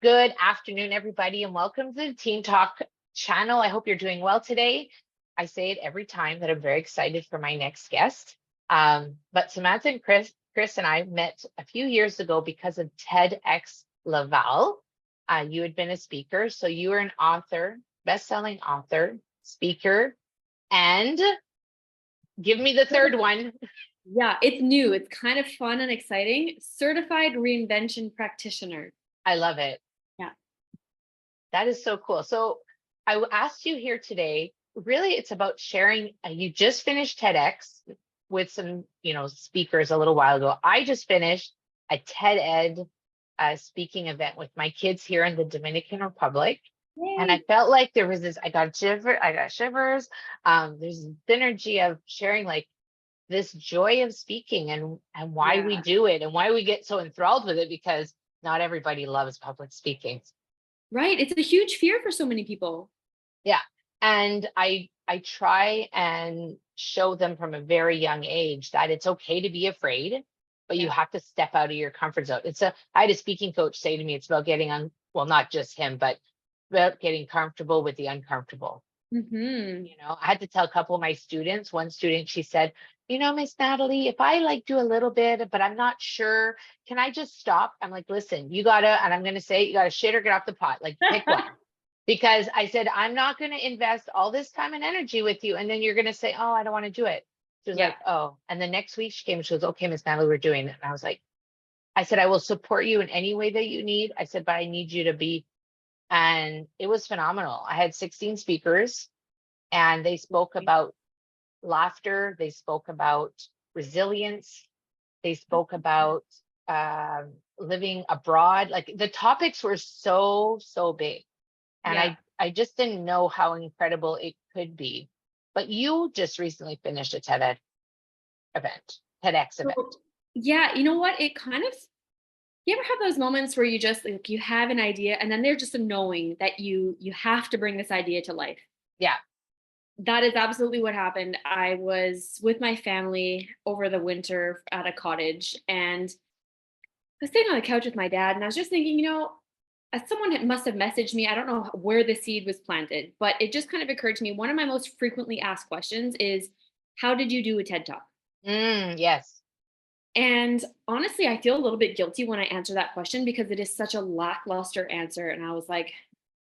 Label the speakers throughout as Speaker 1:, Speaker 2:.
Speaker 1: Good afternoon, everybody, and welcome to the Team Talk channel. I hope you're doing well today. I say it every time that I'm very excited for my next guest. But Samantha and Chris and I met a few years ago because of TEDx Laval. You had been a speaker, so you were an author, best-selling author, speaker, and give me the third one.
Speaker 2: Yeah, it's new. It's kind of fun and exciting. Certified Reinvention Practitioner.
Speaker 1: I love it.
Speaker 2: Yeah.
Speaker 1: That is so cool. So I asked you here today, really it's about sharing. You just finished TEDx with some, speakers a little while ago. I just finished a TED Ed speaking event with my kids here in the Dominican Republic. And I
Speaker 2: Yay.
Speaker 1: felt like there was this, I got shivers. There's a synergy of sharing like this joy of speaking and why we
Speaker 2: Yeah.
Speaker 1: do it and why we get so enthralled with it, because not everybody loves public speaking.
Speaker 2: Right. It's a huge fear for so many people.
Speaker 1: Yeah. And I try and show them from a very young age that it's okay to be afraid, but you
Speaker 2: Yeah.
Speaker 1: have to step out of your comfort zone. I had a speaking coach say to me, it's about getting on, well, not just him, but about getting comfortable with the uncomfortable.
Speaker 2: Mm-hmm.
Speaker 1: I had to tell a couple of my students. One student, she said, Miss Natalie, if I like do a little bit, but I'm not sure, can I just stop? I'm like, listen, you gotta, and I'm gonna say, you gotta shit or get off the pot, like pick one. Because I said, I'm not gonna invest all this time and energy with you. And then you're gonna say, oh, I don't want to do it. She was
Speaker 2: Yeah.
Speaker 1: like, oh. And the next week she came and she goes, okay, Miss Natalie, we're doing it. And I was like, I said, I will support you in any way that you need. I said, but I need you to be, and it was phenomenal. I had 16 speakers and they spoke about laughter. They spoke about resilience. They spoke about living abroad. Like the topics were so, so big. And
Speaker 2: Yeah.
Speaker 1: I just didn't know how incredible it could be. But you just recently finished a TEDx event.
Speaker 2: So, yeah. You know what? It kind of, you ever have those moments where you just like, you have an idea and then there's just a knowing that you have to bring this idea to life.
Speaker 1: Yeah.
Speaker 2: That is absolutely what happened. I was with my family over the winter at a cottage and I was sitting on the couch with my dad and I was just thinking, someone must have messaged me. I don't know where the seed was planted, but it just kind of occurred to me. One of my most frequently asked questions is, how did you do a TED Talk?
Speaker 1: Yes.
Speaker 2: And honestly, I feel a little bit guilty when I answer that question because it is such a lackluster answer. And I was like,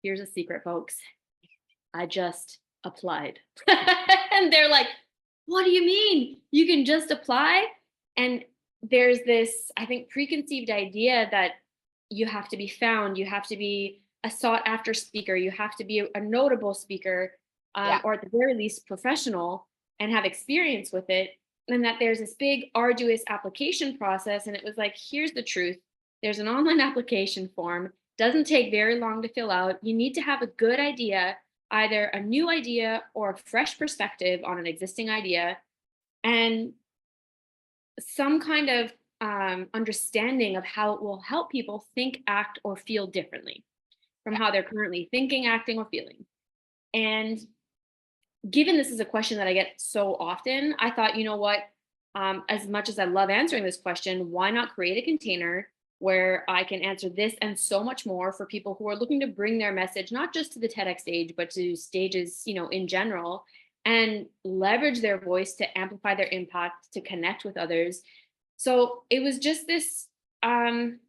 Speaker 2: here's a secret, folks. I just applied. And they're like, what do you mean? You can just apply? And there's this, I think, preconceived idea that you have to be found, you have to be a sought after speaker, you have to be a notable speaker,
Speaker 1: Yeah.
Speaker 2: or at the very least professional and have experience with it. And that there's this big, arduous application process. And it was like, here's the truth. There's an online application form, doesn't take very long to fill out. You need to have a good idea, either a new idea or a fresh perspective on an existing idea, and some kind of understanding of how it will help people think, act, or feel differently from how they're currently thinking, acting, or feeling. And given this is a question that I get so often, I thought, you know what? As much as I love answering this question, why not create a container where I can answer this and so much more for people who are looking to bring their message, not just to the TEDx stage, but to stages, in general, and leverage their voice to amplify their impact, to connect with others. So it was just this, it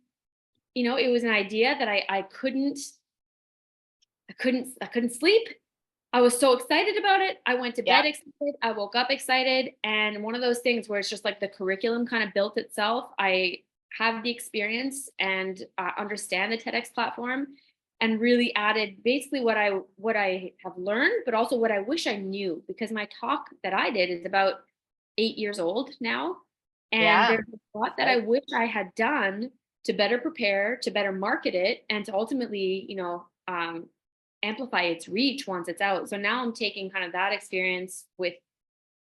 Speaker 2: was an idea that I couldn't sleep. I was so excited about it. I went to
Speaker 1: Yeah.
Speaker 2: bed excited. I woke up excited. And one of those things where it's just like the curriculum kind of built itself. I have the experience and understand the TEDx platform, and really added basically what I have learned, but also what I wish I knew, because my talk that I did is about 8 years old now. And
Speaker 1: Yeah.
Speaker 2: there's a lot that I
Speaker 1: Right.
Speaker 2: wish I had done to better prepare, to better market it, and to ultimately, amplify its reach once it's out. So now I'm taking kind of that experience with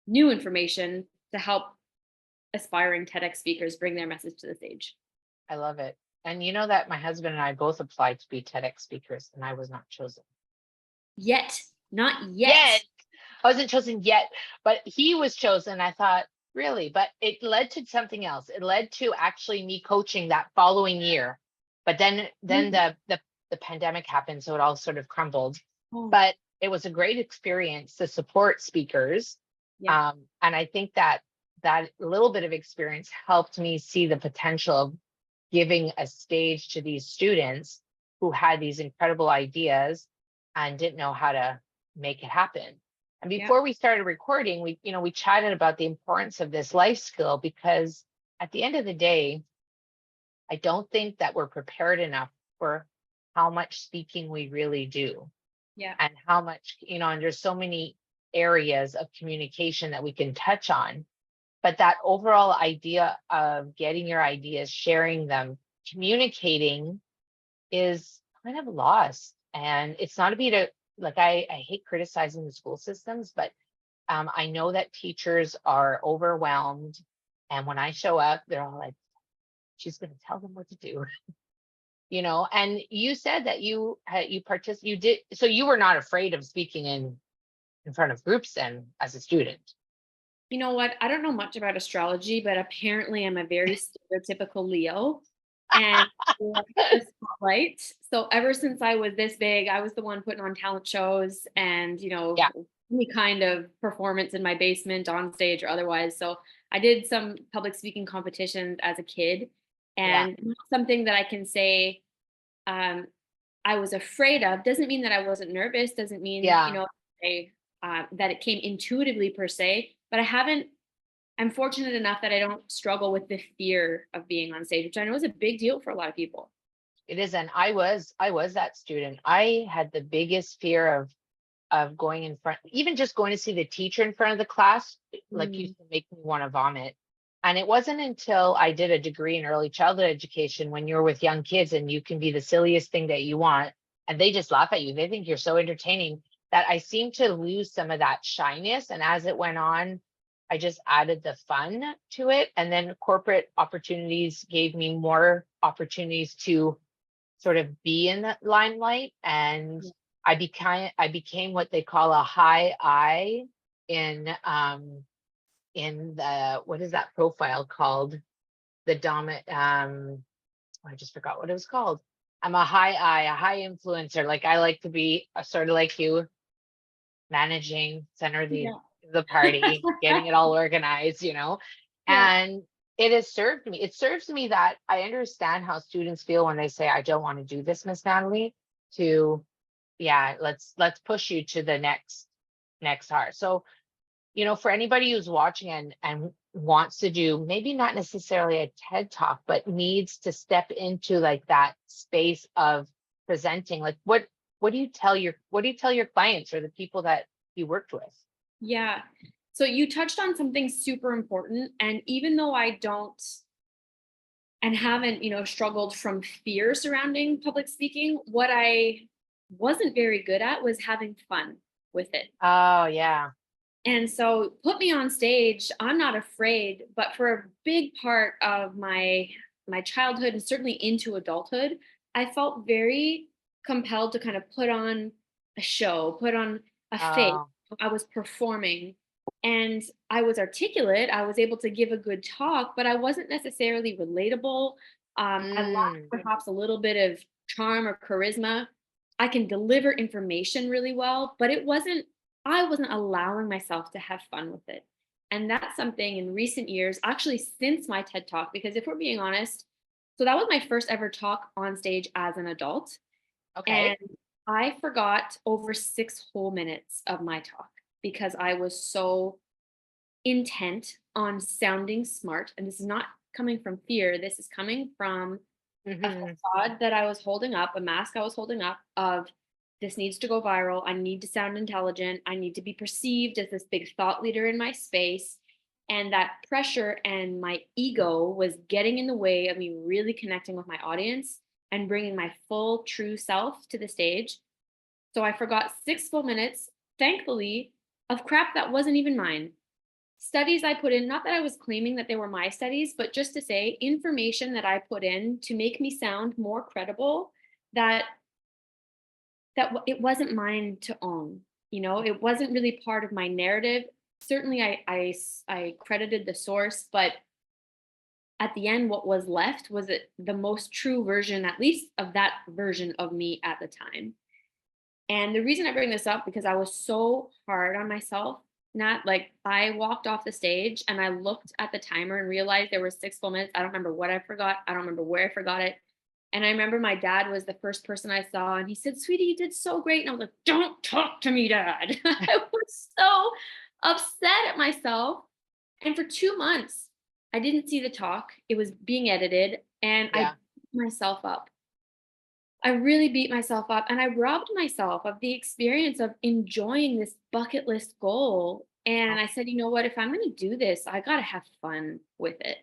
Speaker 2: new information to help aspiring TEDx speakers bring their message to the stage.
Speaker 1: I love it. And you know that my husband and I both applied to be TEDx speakers and I was not chosen.
Speaker 2: Yet, not
Speaker 1: Yet.
Speaker 2: yet.
Speaker 1: I wasn't chosen yet, but he was chosen. I thought, really? But it led to something else. It led to actually me coaching that following year. But then
Speaker 2: Mm.
Speaker 1: the the pandemic happened, so it all sort of crumbled.
Speaker 2: Oh,
Speaker 1: But it was a great experience to support speakers.
Speaker 2: yeah.
Speaker 1: And I think that that little bit of experience helped me see the potential of giving a stage to these students who had these incredible ideas and didn't know how to make it happen. And
Speaker 2: Yeah.
Speaker 1: before we started recording, we chatted about the importance of this life skill, because at the end of the day, I don't think that we're prepared enough for how much speaking we really do,
Speaker 2: Yeah.
Speaker 1: and how much, and there's so many areas of communication that we can touch on. But that overall idea of getting your ideas, sharing them, communicating is kind of lost. And it's not to be to, like, I hate criticizing the school systems, but I know that teachers are overwhelmed. And when I show up, they're all like, she's going to tell them what to do. And you said that you did, so you were not afraid of speaking in front of groups then as a student.
Speaker 2: You know what? I don't know much about astrology, but apparently I'm a very stereotypical Leo and I like the spotlight. So ever since I was this big, I was the one putting on talent shows and,
Speaker 1: Yeah.
Speaker 2: any kind of performance in my basement, on stage or otherwise. So I did some public speaking competitions as a kid,
Speaker 1: Yeah.
Speaker 2: and not something that I can say um, I was afraid of. Doesn't mean that I wasn't nervous. Doesn't mean,
Speaker 1: Yeah.
Speaker 2: that it came intuitively per se, but I haven't I'm fortunate enough that I don't struggle with the fear of being on stage, which I know is a big deal for a lot of people.
Speaker 1: It is. And I was that student. I had the biggest fear of going in front, even just going to see the teacher in front of the class, like,
Speaker 2: Mm,
Speaker 1: used to make me want to vomit. And it wasn't until I did a degree in early childhood education, when you're with young kids and you can be the silliest thing that you want, and they just laugh at you. They think you're so entertaining, that I seemed to lose some of that shyness. And as it went on, I just added the fun to it. And then corporate opportunities gave me more opportunities to sort of be in the limelight. And
Speaker 2: yeah.
Speaker 1: I became what they call a high I in the, what is that profile called? The dominant, I just forgot what it was called. I'm a high I, a high influencer. Like, I like to be sort of like you, managing, center of the party, getting it all organized.
Speaker 2: Yeah.
Speaker 1: And it serves me that I understand how students feel when they say, I don't want to do this, Miss Natalie, to, yeah, let's push you to the next heart. So, for anybody who's watching and wants to do, maybe not necessarily a TED talk, but needs to step into like that space of presenting, like, what do you tell your clients or the people that you worked with?
Speaker 2: Yeah. So you touched on something super important. And even though I don't and haven't, struggled from fear surrounding public speaking, what I wasn't very good at was having fun with it.
Speaker 1: Oh, yeah.
Speaker 2: And so put me on stage, I'm not afraid, but for a big part of my childhood and certainly into adulthood, I felt very compelled to kind of put on a show, put on a face.
Speaker 1: Oh.
Speaker 2: I was performing and I was articulate, I was able to give a good talk, but I wasn't necessarily relatable. I lacked
Speaker 1: Mm.
Speaker 2: perhaps a little bit of charm or charisma. I can deliver information really well, but I wasn't allowing myself to have fun with it. And that's something in recent years, actually since my TED talk, because if we're being honest, so that was my first ever talk on stage as an adult. And
Speaker 1: Okay.
Speaker 2: I forgot over 6 whole minutes of my talk because I was so intent on sounding smart. And this is not coming from fear. This is coming from a
Speaker 1: Hmm.
Speaker 2: facade that I was holding up, a mask I was holding up of this needs to go viral. I need to sound intelligent. I need to be perceived as this big thought leader in my space. And that pressure and my ego was getting in the way of me really connecting with my audience and bringing my full true self to the stage. So I forgot 6 full minutes, thankfully, of crap that wasn't even mine. Studies I put in, not that I was claiming that they were my studies, but just to say information that I put in to make me sound more credible, that it wasn't mine to own. It wasn't really part of my narrative. Certainly I credited the source, but at the end, what was left was the most true version, at least of that version of me at the time. And the reason I bring this up, because I was so hard on myself, Nat, like I walked off the stage and I looked at the timer and realized there were 6 full minutes. I don't remember what I forgot. I don't remember where I forgot it. And I remember my dad was the first person I saw, and he said, "Sweetie, you did so great." And I was like, "Don't talk to me, Dad." I was so upset at myself. And for 2 months, I didn't see the talk. It was being edited, and I
Speaker 1: Yeah.
Speaker 2: beat myself up. I really beat myself up, and I robbed myself of the experience of enjoying this bucket list goal. And I said, you know what? If I'm going to do this, I got to have fun with it.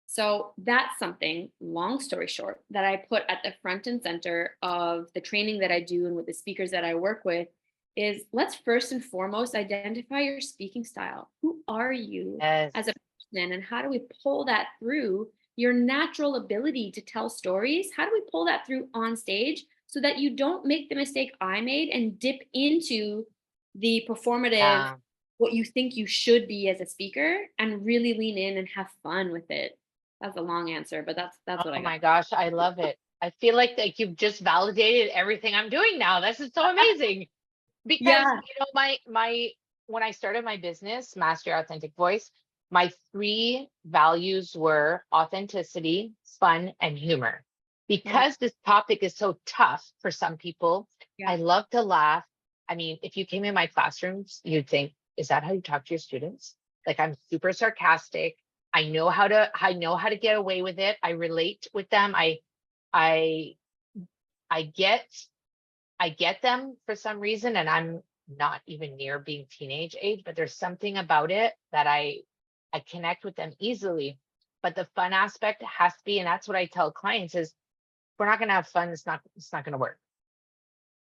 Speaker 2: So that's something, long story short, that I put at the front and center of the training that I do and with the speakers that I work with is, let's first and foremost identify your speaking style. Who are you
Speaker 1: Yes.
Speaker 2: as a person, and how do we pull that through your natural ability to tell stories? How do we pull that through on stage so that you don't make the mistake I made and dip into the performative,
Speaker 1: Yeah.
Speaker 2: what you think you should be as a speaker, and really lean in and have fun with it? That's a long answer, but that's what
Speaker 1: Oh
Speaker 2: I got.
Speaker 1: my gosh, I love it. I feel like you've just validated everything I'm doing now. This is so amazing. Because
Speaker 2: Yeah.
Speaker 1: my when I started my business, Master Your Authentic Voice, my three values were authenticity, fun, and humor.
Speaker 2: Yeah.
Speaker 1: Because this topic is so tough for some people,
Speaker 2: Yeah.
Speaker 1: I love to laugh. I mean, if you came in my classrooms, you'd think, is that how you talk to your students? Like, I'm super sarcastic. I know how to get away with it. I relate with them. I I get I get them for some reason, and I'm not even near being teenage age, but there's something about it that I connect with them easily. But the fun aspect has to be, and that's what I tell clients is, if we're not gonna have fun, it's not gonna work.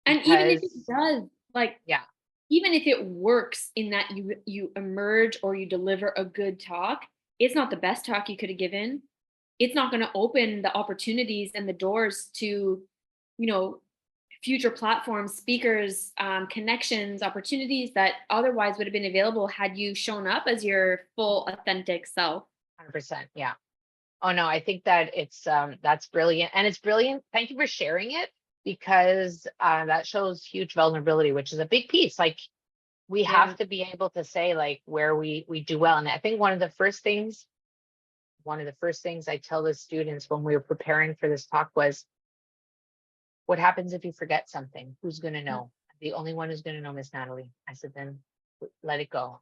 Speaker 2: And even if it
Speaker 1: Because
Speaker 2: does, like,
Speaker 1: yeah,
Speaker 2: even if it works in that you emerge or you deliver a good talk, it's not the best talk you could have given. It's not going to open the opportunities and the doors to, you know, future platforms, speakers, connections, opportunities that otherwise would have been available had you shown up as your full authentic self.
Speaker 1: 100%. Yeah. Oh no, I think that that's brilliant. And it's brilliant. Thank you for sharing it, because that shows huge vulnerability, which is a big piece. Like, we
Speaker 2: Yeah.
Speaker 1: have to be able to say like where we do well. And I think one of the first things I tell the students when we were preparing for this talk was, what happens if you forget something? Who's going to know? The only one who's going to know, Miss Natalie. I said, then let it go,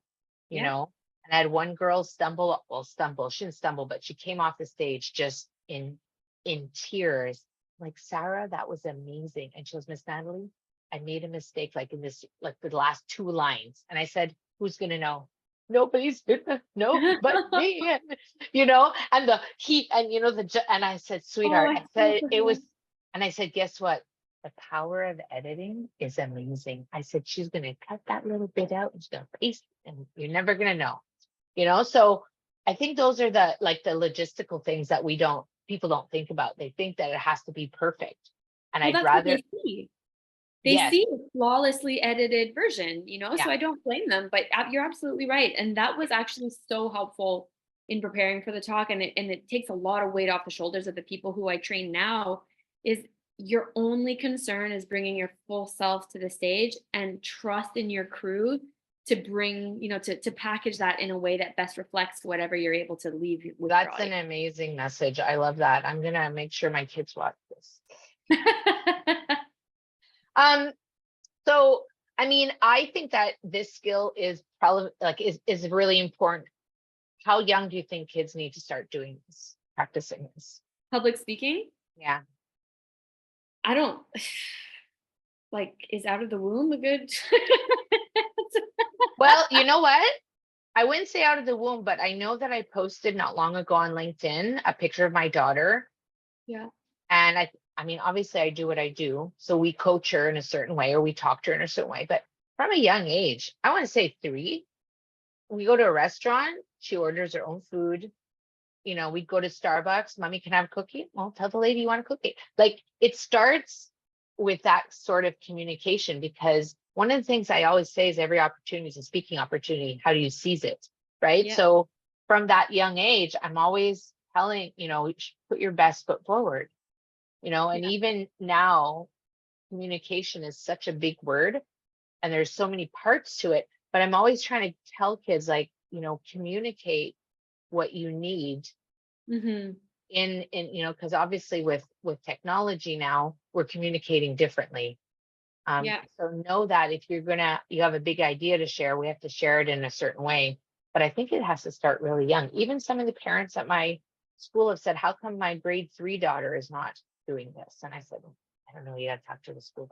Speaker 1: you
Speaker 2: Yeah.
Speaker 1: know? And I had one girl stumble. She didn't stumble, but she came off the stage just in tears. Like, Sarah, that was amazing. And she goes, Miss Natalie, I made a mistake, like in this, like the last two lines. And I said, who's going to know? Nobody's gonna know but me. And the heat, and and I said,
Speaker 2: Oh,
Speaker 1: sweetheart,
Speaker 2: I
Speaker 1: I
Speaker 2: feel
Speaker 1: said
Speaker 2: for
Speaker 1: it
Speaker 2: her.
Speaker 1: was, and I said, guess what? The power of editing is amazing. I said, she's going to cut that little bit out and she's going to paste it, and you're never going to know. So I think those are the logistical things that people don't think about. They think that it has to be perfect. And
Speaker 2: Well,
Speaker 1: I'd
Speaker 2: that's what
Speaker 1: rather,
Speaker 2: they see. They
Speaker 1: yes,
Speaker 2: see a flawlessly edited version,
Speaker 1: yeah,
Speaker 2: so I don't blame them, but you're absolutely right. And that was actually so helpful in preparing for the talk. And it takes a lot of weight off the shoulders of the people who I train now, is your only concern is bringing your full self to the stage, and trust in your crew to bring, to package that in a way that best reflects whatever you're able to leave with your
Speaker 1: that's an
Speaker 2: audience.
Speaker 1: amazing message. I love that. I'm going to make sure my kids watch this. Um, So, I mean, I think that this skill is probably like is really important. How young do you think kids need to start doing this, practicing this?
Speaker 2: Public speaking,
Speaker 1: Yeah.
Speaker 2: I don't like, is out of the womb a good
Speaker 1: Well, you know what? I wouldn't say out of the womb, but I know that I posted not long ago on LinkedIn a picture of my daughter.
Speaker 2: Yeah.
Speaker 1: And I mean, obviously I do what I do. So we coach her in a certain way, or we talk to her in a certain way. But from a young age, I want to say 3, we go to a restaurant, she orders her own food. We'd go to Starbucks. Mommy, can I have a cookie? Well, tell the lady you want a cookie. Like, it starts with that sort of communication, because one of the things I always say is every opportunity is a speaking opportunity. How do you seize it? Right.
Speaker 2: Yeah.
Speaker 1: So from that young age, I'm always telling, put your best foot forward, and
Speaker 2: Yeah.
Speaker 1: even now, communication is such a big word and there's so many parts to it, but I'm always trying to tell kids, like, communicate what you need
Speaker 2: Hmm.
Speaker 1: in because obviously with technology now we're communicating differently.
Speaker 2: Yeah.
Speaker 1: So know that if you have a big idea to share, we have to share it in a certain way. But I think it has to start really young. Even some of the parents at my school have said, how come my grade 3 daughter is not doing this? And I said, I don't know, you got to talk to the school.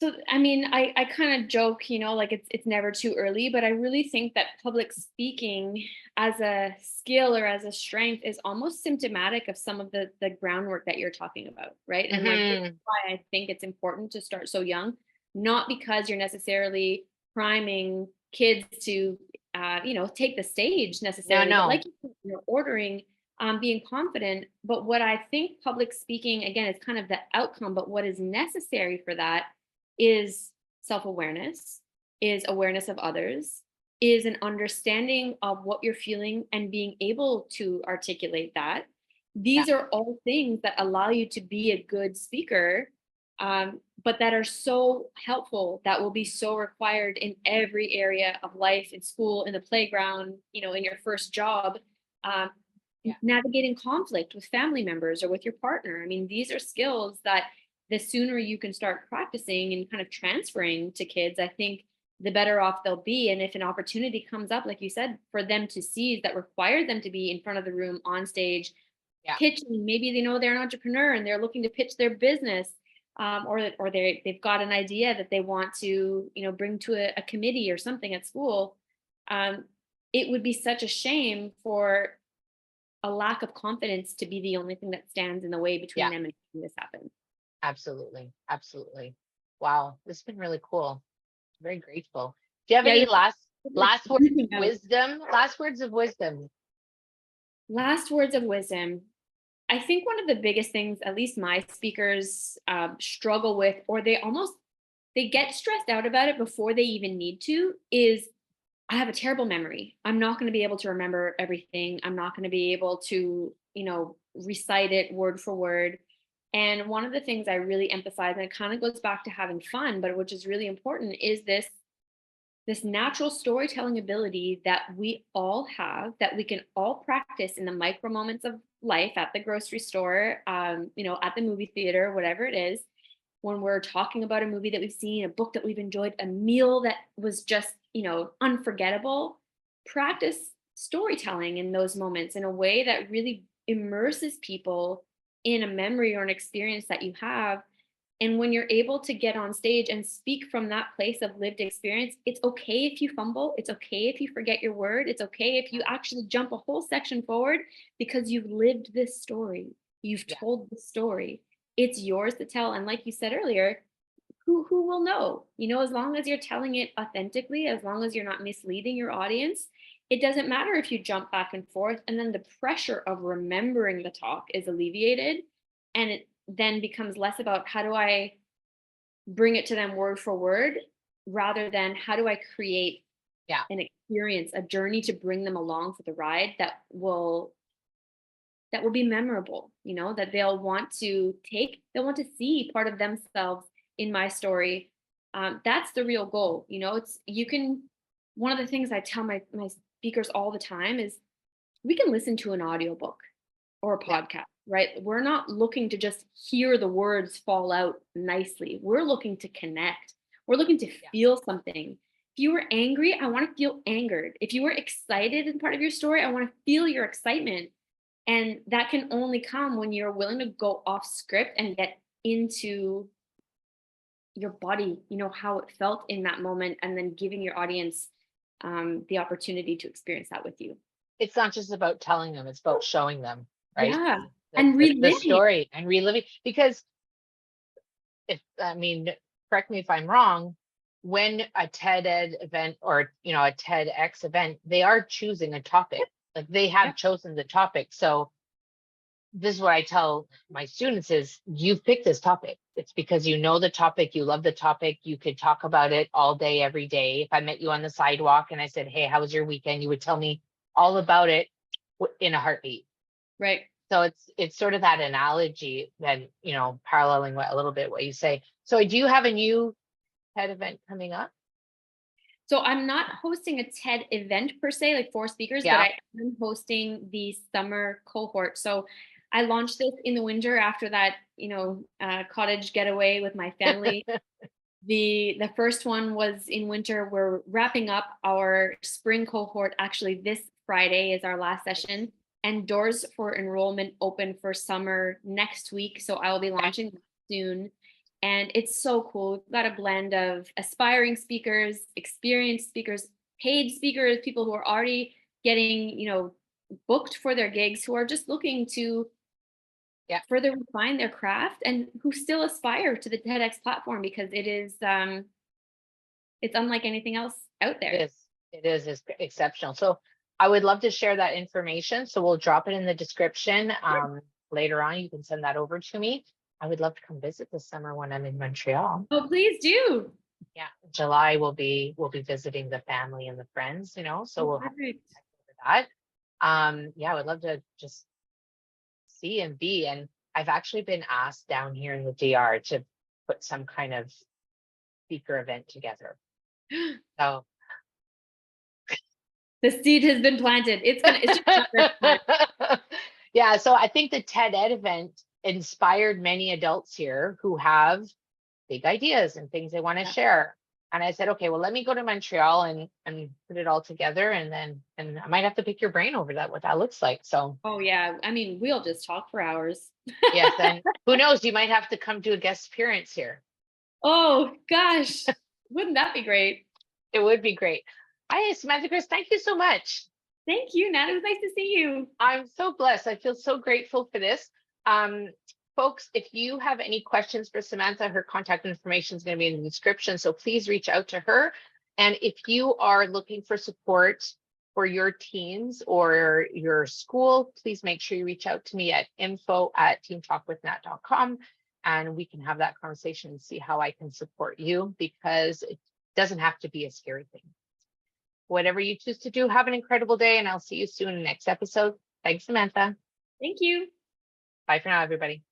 Speaker 2: So, I mean, I kind of joke, like it's never too early, but I really think that public speaking as a skill or as a strength is almost symptomatic of some of the groundwork that you're talking about, right? And like this is
Speaker 1: Hmm.
Speaker 2: why I think it's important to start so young, not because you're necessarily priming kids to take the stage
Speaker 1: No,
Speaker 2: necessarily, but
Speaker 1: no.
Speaker 2: like you're ordering being confident. But what I think public speaking, again, is kind of the outcome, but what is necessary for that is self-awareness, is awareness of others, is an understanding of what you're feeling and being able to articulate that.
Speaker 1: Yeah,
Speaker 2: These are all things that allow you to be a good speaker, but that are so helpful, that will be so required in every area of life, in school, in the playground, in your first job. Um,
Speaker 1: yeah,
Speaker 2: Navigating conflict with family members or with your partner. I mean, these are skills that the sooner you can start practicing and kind of transferring to kids, I think the better off they'll be. And if an opportunity comes up, like you said, for them to seize that requires them to be in front of the room on stage,
Speaker 1: yeah.
Speaker 2: pitching, maybe they know they're an entrepreneur and they're looking to pitch their business, or they've got an idea that they want to, bring to a committee or something at school. Um, it would be such a shame for a lack of confidence to be the only thing that stands in the way between
Speaker 1: Yeah,
Speaker 2: them and making this happen.
Speaker 1: absolutely. Absolutely. Wow. This has been really cool. Very grateful. Do you have
Speaker 2: Yeah,
Speaker 1: any
Speaker 2: you're like
Speaker 1: last words
Speaker 2: freaking
Speaker 1: of
Speaker 2: out.
Speaker 1: wisdom? Last words of wisdom.
Speaker 2: Last words of wisdom. I think one of the biggest things, at least my speakers struggle with, or they get stressed out about it before they even need to, is I have a terrible memory. I'm not going to be able to remember everything. I'm not going to be able to, recite it word for word. And one of the things I really emphasize, and it kind of goes back to having fun, but which is really important, is this natural storytelling ability that we all have, that we can all practice in the micro moments of life, at the grocery store, at the movie theater, whatever it is, when we're talking about a movie that we've seen, a book that we've enjoyed, a meal that was just, unforgettable. Practice storytelling in those moments in a way that really immerses people in a memory or an experience that you have. And when you're able to get on stage and speak from that place of lived experience, it's okay if you fumble. It's okay if you forget your word. It's okay if you actually jump a whole section forward, because you've lived this story. You've
Speaker 1: Yeah.
Speaker 2: told the story. It's yours to tell. And like you said earlier, who will know? As long as you're telling it authentically, as long as you're not misleading your audience, it doesn't matter if you jump back and forth. And then the pressure of remembering the talk is alleviated. And it then becomes less about how do I bring it to them word for word, rather than how do I create
Speaker 1: Yeah.
Speaker 2: an experience, a journey to bring them along for the ride that will be memorable, that they'll want to take, they'll want to see part of themselves in my story. That's the real goal. One of the things I tell my speakers all the time is we can listen to an audiobook or a
Speaker 1: Yeah.
Speaker 2: podcast, right? We're not looking to just hear the words fall out nicely. We're looking to connect. We're looking to
Speaker 1: Yeah.
Speaker 2: feel something. If you were angry, I want to feel angered. If you were excited in part of your story, I want to feel your excitement. And that can only come when you're willing to go off script and get into your body, how it felt in that moment, and then giving your audience the opportunity to experience that with you.
Speaker 1: It's not just about telling them, it's about showing them, right?
Speaker 2: Yeah.
Speaker 1: The,
Speaker 2: And
Speaker 1: the
Speaker 2: reliving it.
Speaker 1: story and reliving, because I mean, correct me if I'm wrong, when a TED Ed event or, a TEDx event, they are choosing a topic. Like they
Speaker 2: Yeah.
Speaker 1: have chosen the topic. So this is what I tell my students is you've picked this topic. It's because you know the topic, you love the topic, you could talk about it all day, every day. If I met you on the sidewalk and I said, hey, how was your weekend? You would tell me all about it in a heartbeat.
Speaker 2: Right.
Speaker 1: So it's sort of that analogy, then, paralleling a little bit what you say. So do you have a new TED event coming up?
Speaker 2: So I'm not hosting a TED event per se, like for speakers, but
Speaker 1: Yeah.
Speaker 2: I am hosting the summer cohort. So I launched this in the winter after that, cottage getaway with my family. The first one was in winter. We're wrapping up our spring cohort. Actually, this Friday is our last session, and doors for enrollment open for summer next week. So I will be launching soon. And it's so cool. We've got a blend of aspiring speakers, experienced speakers, paid speakers, people who are already getting, booked for their gigs, who are just looking to
Speaker 1: Yeah.
Speaker 2: further refine their craft and who still aspire to the TEDx platform, because it is it's unlike anything else out
Speaker 1: It
Speaker 2: there.
Speaker 1: is. It's exceptional. So I would love to share that information. So we'll drop it in the description. Later on, you can send that over to me. I would love to come visit this summer when I'm in Montreal.
Speaker 2: Oh, please do.
Speaker 1: Yeah, July we'll be visiting the family and the friends, so
Speaker 2: Oh,
Speaker 1: we'll have
Speaker 2: perfect.
Speaker 1: that. Yeah, I would love to just see and be. And I've actually been asked down here in the DR to put some kind of speaker event together. So
Speaker 2: The seed has been planted. It's just a matter of time.
Speaker 1: yeah, so I think the TED Ed event inspired many adults here who have big ideas and things they want to
Speaker 2: Yeah.
Speaker 1: share. And I said, okay, well, let me go to Montreal and put it all together, and I might have to pick your brain over that, what that looks like. So
Speaker 2: Oh yeah. I mean, we'll just talk for hours.
Speaker 1: yes, and who knows, you might have to come do a guest appearance here.
Speaker 2: Oh gosh. Wouldn't that be great?
Speaker 1: It would be great. Hi, Samantha Kris, thank you so much.
Speaker 2: Thank you, Nat. It was nice to see you.
Speaker 1: I'm so blessed. I feel so grateful for this. Um, Folks, if you have any questions for Samantha, her contact information is going to be in the description. So please reach out to her. And if you are looking for support for your teams or your school, please make sure you reach out to me at info@teamtalkwithnat.com, and we can have that conversation and see how I can support you, because it doesn't have to be a scary thing. Whatever you choose to do, have an incredible day, and I'll see you soon in the next episode. Thanks, Samantha.
Speaker 2: Thank you.
Speaker 1: Bye for now, everybody.